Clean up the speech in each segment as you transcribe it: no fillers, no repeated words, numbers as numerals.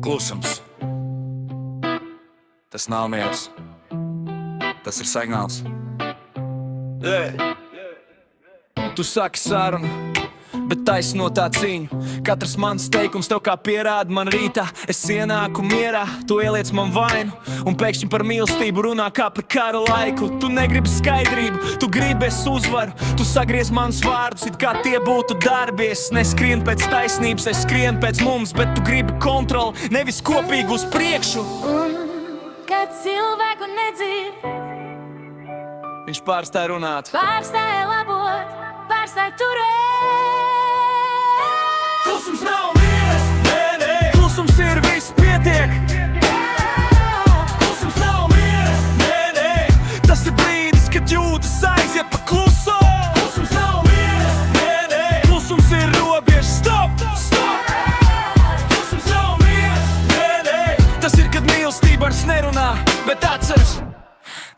Klusums. Tas nav miers. Tas ir signāls. Tu saki sarunu, bet taisno tā cīņu. Katrs mans teikums tev kā pierāda man rītā. Es ienāku mierā, tu ieliec man vainu, un pēkšņi par mīlestību runā kā par kara laiku. Tu negribi skaidrību, tu gribi es uzvaru. Tu sagriez manus vārdus, it kā tie būtu darbi. Es neskrienu pēc taisnības, es skrienu pēc mums, bet tu gribi kontroli, nevis kopīgi uz priekšu. Un kad cilvēku nedzird, viņš pārstāj runāt, pārstāj labot, pārstāj turēt. Klusums nav miers, nē, nē. Klusums ir viss pietiek. Klusums nav miers, nē, nē. Tas ir brīdis, kad jūtas aiziet pa kluso. Klusums nav miers, nē, nē. Klusums ir robeža, stop, stop. Klusums nav miers, nē, nē. Tas ir, kad mīlestība vairs nerunā, bet atceras.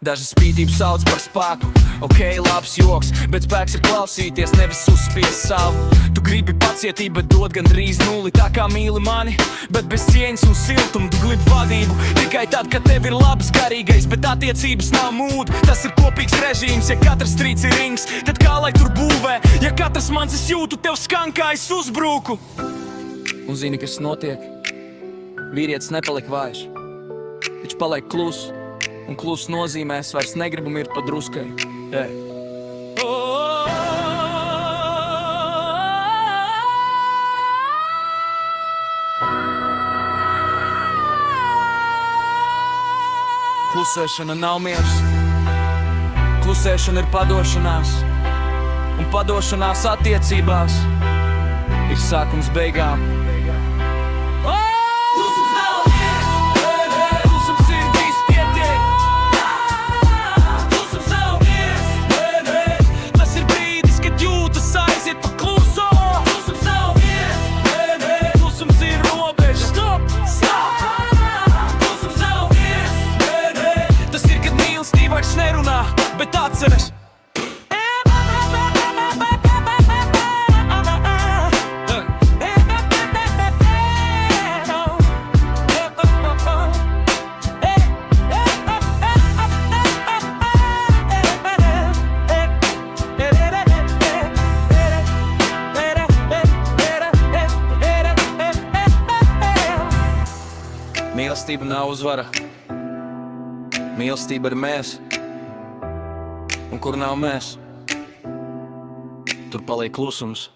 Daži spītību sauc par spēku, ok, labs joks, bet spēks ir klausīties, nevis uzspiest savu. Tu gribi pacietību, bet dod gandrīz nulli, tā kā mīli mani, bet bez cieņas un siltumu. Tu gribi vadību tikai tad, kad tev ir labs garīgais, bet attiecības nav mūd. Tas ir kopīgs režīms, ja katrs strīds ir rings, tad kā lai tur būvē? Ja katrs mans es jūtu, tev skan kā es uzbruku. Un zini, kas notiek? Vīrietis nepaliek vājš, viņš paliek klusu. Un klusu nozīmē es vairs negribu mirt pa druskai. Klusēšana nav miers. Klusēšana ir padošanās. Un padošanās attiecībās ir sākums beigām. Vairs nerunā, bet atceras. Mīlestība nav uzvara. Mīlestība ir mēs. Un kur nav mēs, tur paliek klusums.